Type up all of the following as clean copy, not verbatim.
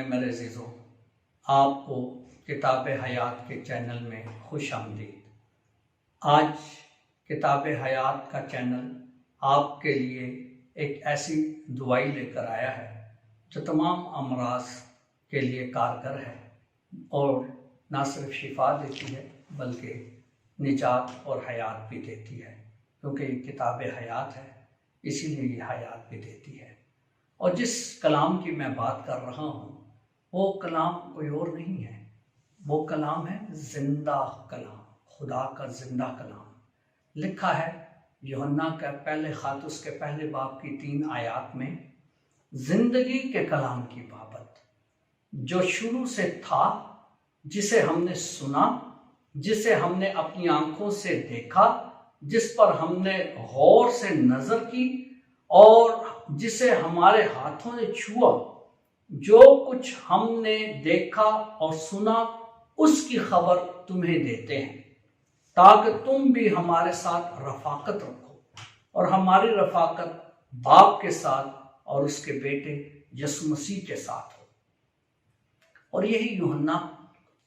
मेरे अज़ीज़ों, आपको किताब हयात के चैनल में खुश आमदीद। आज किताब हयात का चैनल आपके लिए एक ऐसी दुआई लेकर आया है जो तमाम अमराज के लिए कारगर है और ना सिर्फ शिफा देती है बल्कि निजात और हयात भी देती है, क्योंकि ये किताब हयात है, इसीलिए ये हयात भी देती है। और जिस कलाम की मैं बात कर रहा हूँ वो कलाम कोई और नहीं है, वो कलाम है जिंदा कलाम, खुदा का जिंदा कलाम। लिखा है यूहन्ना का पहले ख़त उसके पहले बाब की 3 आयात में, जिंदगी के कलाम की बाबत जो शुरू से था, जिसे हमने सुना, जिसे हमने अपनी आंखों से देखा, जिस पर हमने गौर से नजर की और जिसे हमारे हाथों ने छुआ। जो कुछ हमने देखा और सुना उसकी खबर तुम्हें देते हैं, ताकि तुम भी हमारे साथ रफाकत रखो, और हमारी रफाकत बाप के साथ और उसके बेटे यसु मसीह के साथ हो। और यही यूहन्ना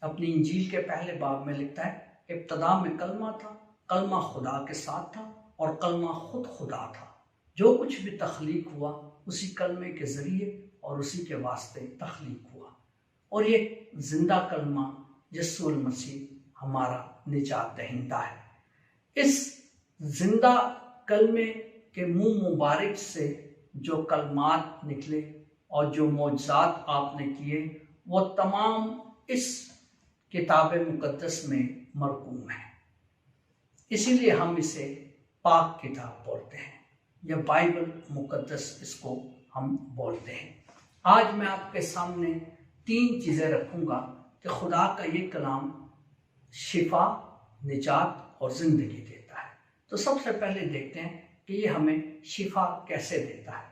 अपनी इंजील के पहले बाब में लिखता है, इब्तदा में कलमा था, कलमा खुदा के साथ था और कलमा खुद खुदा था। जो कुछ भी तख्लीक हुआ उसी कलमे के जरिए और उसी के वास्ते तख्लीक हुआ। और ये जिंदा कलमा यीशु मसीह हमारा निजात दहिंदा है। इस जिंदा कलमे के मुंह मुबारक से जो कलमात निकले और जो मौजज़ात आपने किए वो तमाम इस किताब मुकद्दस में मरकूम है। इसीलिए हम इसे पाक किताब बोलते हैं या बाइबल मुकद्दस इसको हम बोलते हैं। आज मैं आपके सामने 3 चीज़ें रखूँगा कि खुदा का ये कलाम शिफा, निजात और ज़िंदगी देता है। तो सबसे पहले देखते हैं कि ये हमें शिफा कैसे देता है।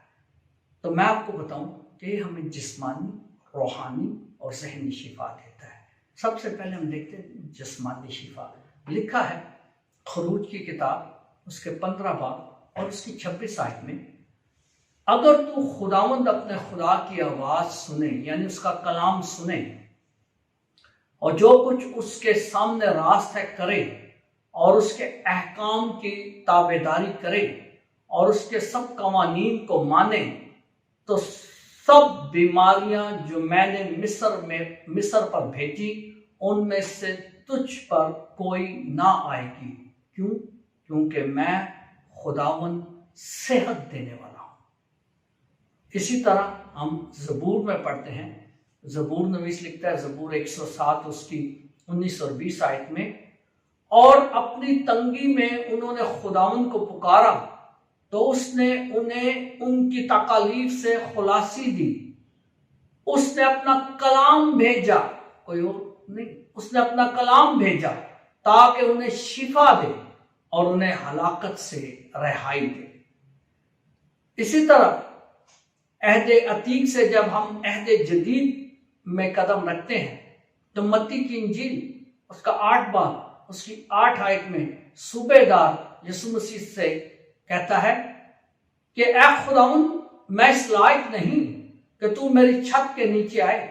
तो मैं आपको बताऊं कि ये हमें जिस्मानी, रूहानी और ज़हनी शिफा देता है। सबसे पहले हम देखते हैं जिस्मानी शिफा। लिखा है खरूज की किताब उसके 15 बाब और उसकी 26 आयत में, अगर तू खुदावंद अपने खुदा की आवाज़ सुने, यानी उसका कलाम सुने, और जो कुछ उसके सामने रास्त है करे और उसके अहकाम की ताबेदारी करे और उसके सब कवानीन को माने, तो सब बीमारियां जो मैंने मिस्र पर भेजी उनमें से तुझ पर कोई ना आएगी। क्यों? क्योंकि मैं खुदावन सेहत देने वाला हूं। इसी तरह हम ज़बूर में पढ़ते हैं, ज़बूर नवीस लिखता है, ज़बूर 107 उसकी 19 और 20 आयत में, और अपनी तंगी में उन्होंने खुदावन को पुकारा तो उसने उन्हें उनकी तकालीफ से खुलासी दी। उसने अपना कलाम भेजा, कोई और नहीं, उसने अपना कलाम भेजा ताकि उन्हें शिफा दे और उन्हें हलाकत से रिहाई दे। इसी तरह अहद अतीक से जब हम अहद जदीद में कदम रखते हैं तो मत्ती की इंजील उसका 8 बाब उसकी 8 आयत में सूबेदार यीशु मसीह से कहता है कि ऐ खुदावन, मैं इस लायक नहीं कि तू मेरी छत के नीचे आए,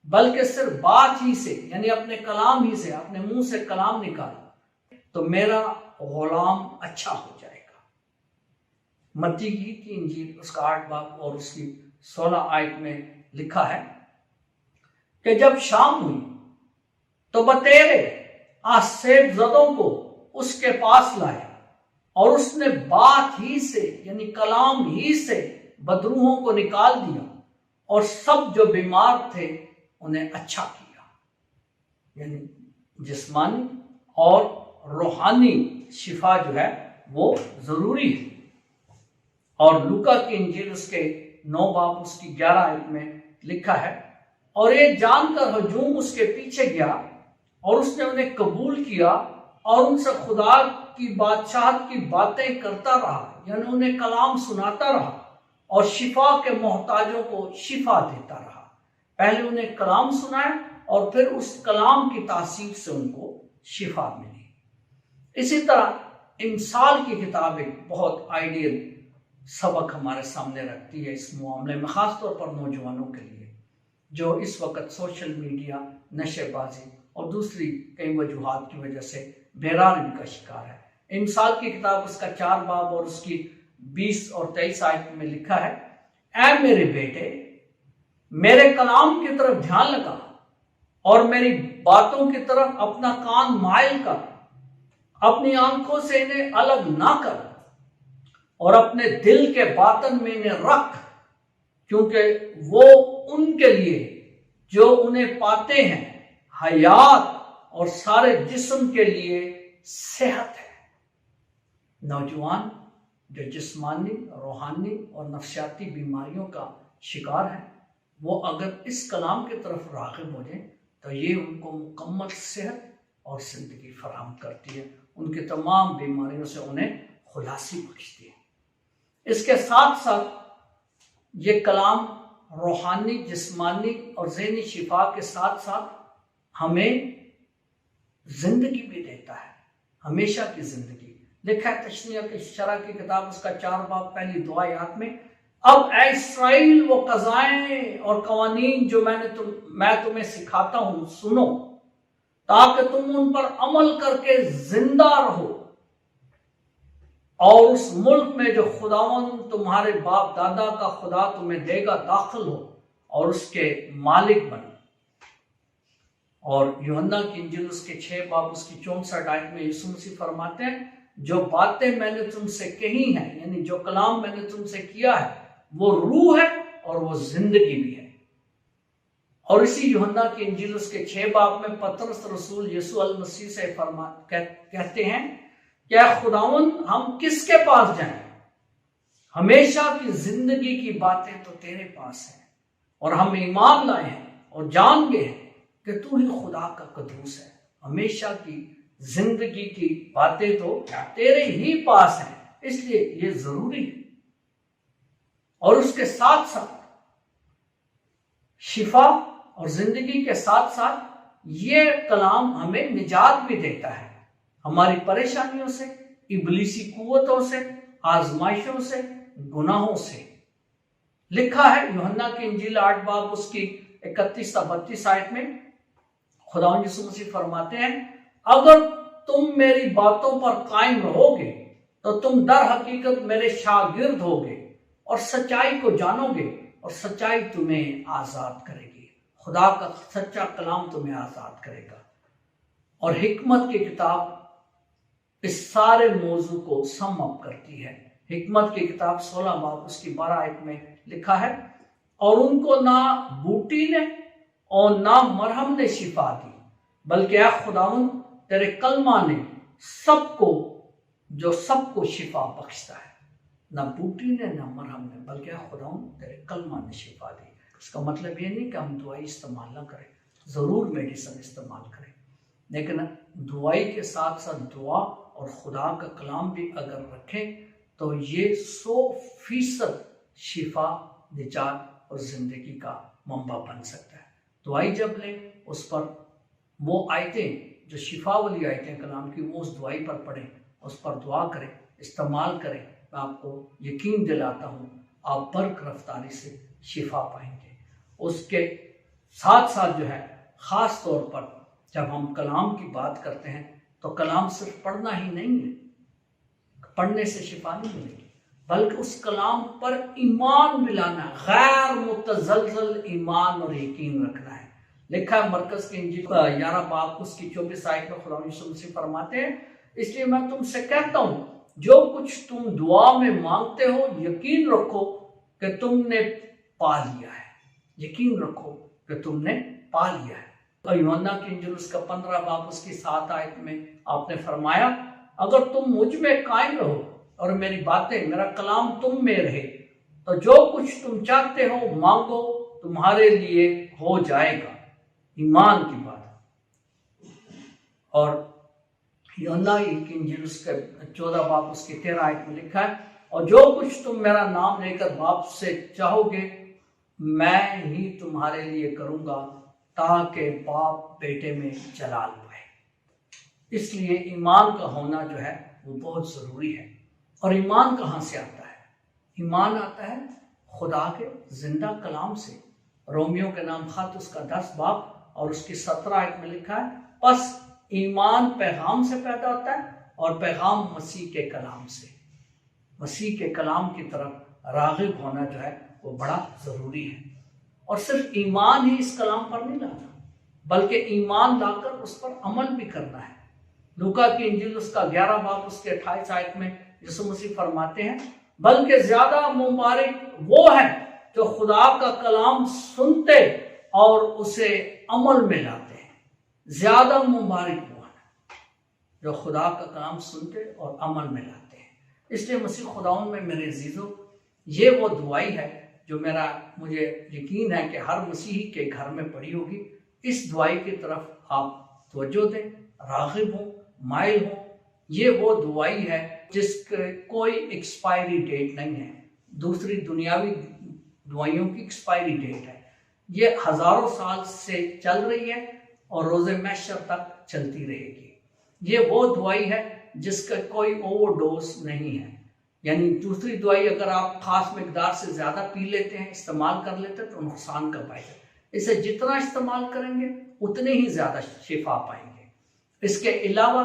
बल्कि सिर्फ बात ही से, यानी अपने कलाम ही से, अपने मुंह से कलाम निकाल तो मेरा गुलाम अच्छा हो जाएगा। मत्ती की इंजील उसका 8 बाब और उसकी 16 आयत में लिखा है कि जब शाम हुई तो बतेरे आसेब ज़दों को उसके पास लाए और उसने बात ही से, यानी कलाम ही से बदरूहों को निकाल दिया और सब जो बीमार थे उन्हें अच्छा किया। यानी जिस्मानी और रूहानी शिफा जो है वो जरूरी है। और लूका की इंजील उसके 9 बाब उसकी 11 आयत में लिखा है, और ये जानकर हजूम उसके पीछे गया और उसने उन्हें कबूल किया और उनसे खुदा की बादशाहत की बातें करता रहा, यानी उन्हें कलाम सुनाता रहा और शिफा के मोहताजों को शिफा देता रहा। पहले उन्हें कलाम सुनाया और फिर उस कलाम की तासीर से उनको शिफा मिली। इसी तरह इमसाल की किताब एक बहुत आइडियल सबक हमारे सामने रखती है इस मामले में, खासतौर पर नौजवानों के लिए। जो इस वक्त सोशल मीडिया, नशेबाजी और दूसरी कई वजूहात की वजह से बेरानी का शिकार है। इमसाल की किताब उसका 4 बाब और उसकी 20 और 23 आयत में लिखा है, ऐ मेरे बेटे, मेरे कलाम की तरफ ध्यान लगा और मेरी बातों की तरफ अपना कान माइल कर, अपनी आंखों से इन्हें अलग ना कर और अपने दिल के बातन में इन्हें रख, क्योंकि वो उनके लिए जो उन्हें पाते हैं हयात और सारे जिस्म के लिए सेहत है। नौजवान जो जिस्मानी, रूहानी और नफ्सियाती बीमारियों का शिकार है, वो अगर इस कलाम की तरफ राग़िब हो जाए तो ये उनको मुकम्मल सेहत और ज़िंदगी फराहम करती है, उनकी तमाम बीमारियों से उन्हें खुलासी बख्शती है। इसके साथ साथ ये कलाम रूहानी, जिस्मानी और ज़हनी शिफा के साथ साथ हमें जिंदगी भी देता है, हमेशा की जिंदगी। लिखा है तशनीह की शरह की किताब उसका 4 बाब पहली दुआ याद में, अब ऐ इस्राएल वो क़ज़ाएं और कवानीन जो मैं तुम्हें सिखाता हूं सुनो, ताकि तुम उन पर अमल करके जिंदा रहो और उस मुल्क में जो खुदावंद तुम्हारे बाप दादा का खुदा तुम्हें देगा दाखिल हो और उसके मालिक बनो। और यूहन्ना की इंजील उसके 6 बाब उसकी 64 आयत में यीशु मसीह फरमाते हैं, जो बातें मैंने तुमसे कही हैं, यानी जो कलाम मैंने तुमसे किया है, वो रूह है और वो जिंदगी भी है। और इसी यूहन्ना की इंजील उसके 6 बाब में पतरस रसूल यीशु अल मसीह से कहते हैं, क्या खुदावंद हम किसके पास जाएं? हमेशा की जिंदगी की बातें तो तेरे पास हैं और हम ईमान लाए हैं और जान गए हैं कि तू ही खुदा का कदूस है। हमेशा की जिंदगी की बातें तो तेरे ही पास हैं, इसलिए ये जरूरी है। और उसके साथ साथ शिफा और जिंदगी के साथ साथ ये कलाम हमें निजात भी देता है, हमारी परेशानियों से, इब्लीसी कुव्वतों से, आजमाइशों से, गुनाहों से। लिखा है यूहन्ना की इंजील 8 बाब उसकी 31-32 आयत में, खुदावंद यीशु मसीह फरमाते हैं, अगर तुम मेरी बातों पर कायम रहोगे तो तुम दर हकीकत मेरे शागिर्द होगे और सच्चाई को जानोगे और सच्चाई तुम्हें आजाद करेगी। खुदा का सच्चा कलाम तुम्हें आजाद करेगा। और हिकमत की किताब इस सारे मौजू को सम अप करती है। हिकमत की किताब 16 बाब उसकी 12 आयत में लिखा है, और उनको ना बूटी ने और ना मरहम ने शिफा दी, बल्कि या खुदावंद तेरे कलमा ने सबको शिफा बख्शता है। ना बूटी ने ना मरहम ने, बल्कि या खुदावंद तेरे कलमा ने शिफा दी। इसका मतलब ये नहीं कि हम दवाई इस्तेमाल ना करें, जरूर मेडिसिन इस्तेमाल करें, लेकिन दवाई के साथ साथ दुआ और खुदा का कलाम भी अगर रखें तो ये 100% शिफा, निजात और जिंदगी का मंबा बन सकता है। दवाई जब लें उस पर वो आयतें जो शिफा वाली आयतें कलाम की, वो उस दवाई पर पढ़ें, उस पर दुआ करें, इस्तेमाल करें। मैं आपको यकीन दिलाता हूँ आप बर्क रफ्तारी से शिफा पाएंगे। उसके साथ साथ जो है, ख़ास तौर पर जब हम कलाम की बात करते हैं तो कलाम सिर्फ पढ़ना ही नहीं है, पढ़ने से शिफा नहीं मिलेगी, बल्कि उस कलाम पर ईमान मिलाना, गैर मुतज़लज़ल ईमान और यकीन रखना है। लिखा है मरकज़ की इंजील 11 बाब उसकी 24 आयत में खुदा यीशु मसीह फरमाते हैं, इसलिए मैं तुमसे कहता हूँ जो कुछ तुम दुआ में मांगते हो यकीन रखो कि तुमने पा लिया है, यकीन रखो कि तुमने पा लिया है। और यूहन्ना की इंजील उसका 15 बाब उसकी 7 आयत में आपने फरमाया, अगर तुम मुझ में कायम रहो और मेरी बातें, मेरा कलाम तुम में रहे, तो जो कुछ तुम चाहते हो मांगो, तुम्हारे लिए हो जाएगा। ईमान की बात। और यूहन्ना की इंजील उसके 14 बाब उसकी 13 आयत में लिखा है, और जो कुछ तुम मेरा नाम लेकर बाप से चाहोगे मैं ही तुम्हारे लिए करूंगा, ताकि बाप बेटे में जलाल पाए। इसलिए ईमान का होना जो है वो बहुत ज़रूरी है। और ईमान कहाँ से आता है? ईमान आता है खुदा के जिंदा कलाम से, रोमियो के नाम खत उसका 10 बाब और उसकी 17 आयत में लिखा है, बस ईमान पैगाम से पैदा होता है और पैगाम मसीह के कलाम से। मसीह के कलाम की तरफ राग़िब होना जो है वो बड़ा ज़रूरी है। और सिर्फ ईमान ही इस कलाम पर नहीं लाना, बल्कि ईमान लाकर उस पर अमल भी करना है। लूका की इंजील उसका 11 बाब उसके 28 आयत में यीशु मसीह फरमाते हैं, बल्कि ज्यादा मुबारक वो है जो खुदा का कलाम सुनते और उसे अमल में लाते हैं। ज्यादा मुबारक वो है जो खुदा का कलाम सुनते और अमल में लाते हैं। इसलिए मसीह खुदाउन में मेरे अजीजों, ये वो दुआई है जो मुझे यकीन है कि हर मसीही के घर में पड़ी होगी। इस दुआई की तरफ आप तवज्जो दें, राग़िब हों, माइल हों। ये वो दुआई है जिसके कोई एक्सपायरी डेट नहीं है। दूसरी दुनियावी दुआइयों की एक्सपायरी डेट है। ये हजारों साल से चल रही है और रोज़े महशर तक चलती रहेगी। ये वो दुआई है जिसका कोई ओवरडोज नहीं है। यानी दूसरी दवाई अगर आप खास मिकदार से ज़्यादा पी लेते हैं, इस्तेमाल कर लेते हैं, तो नुकसान का पाएगा। इसे जितना इस्तेमाल करेंगे उतने ही ज़्यादा शिफा पाएंगे। इसके अलावा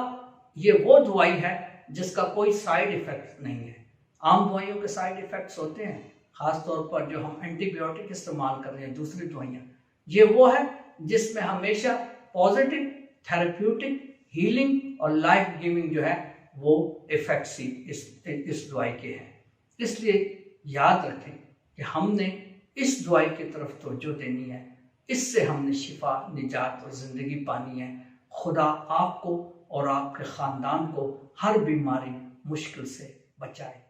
ये वो दवाई है जिसका कोई साइड इफ़ेक्ट नहीं है। आम दवाइयों के साइड इफ़ेक्ट्स होते हैं, ख़ास तौर पर जो हम एंटीबायोटिक इस्तेमाल कर रहे हैं, दूसरी दवाइयाँ। ये वो है जिसमें हमेशा पॉजिटिव, थेरेप्यूटिक, हीलिंग और लाइफ गिविंग जो है वो इफेक्ट्स ही इस दवाई के हैं। इसलिए याद रखें कि हमने इस दवाई की तरफ तवज्जो देनी है। इससे हमने शिफा, निजात और ज़िंदगी पानी है। खुदा आपको और आपके ख़ानदान को हर बीमारी, मुश्किल से बचाए।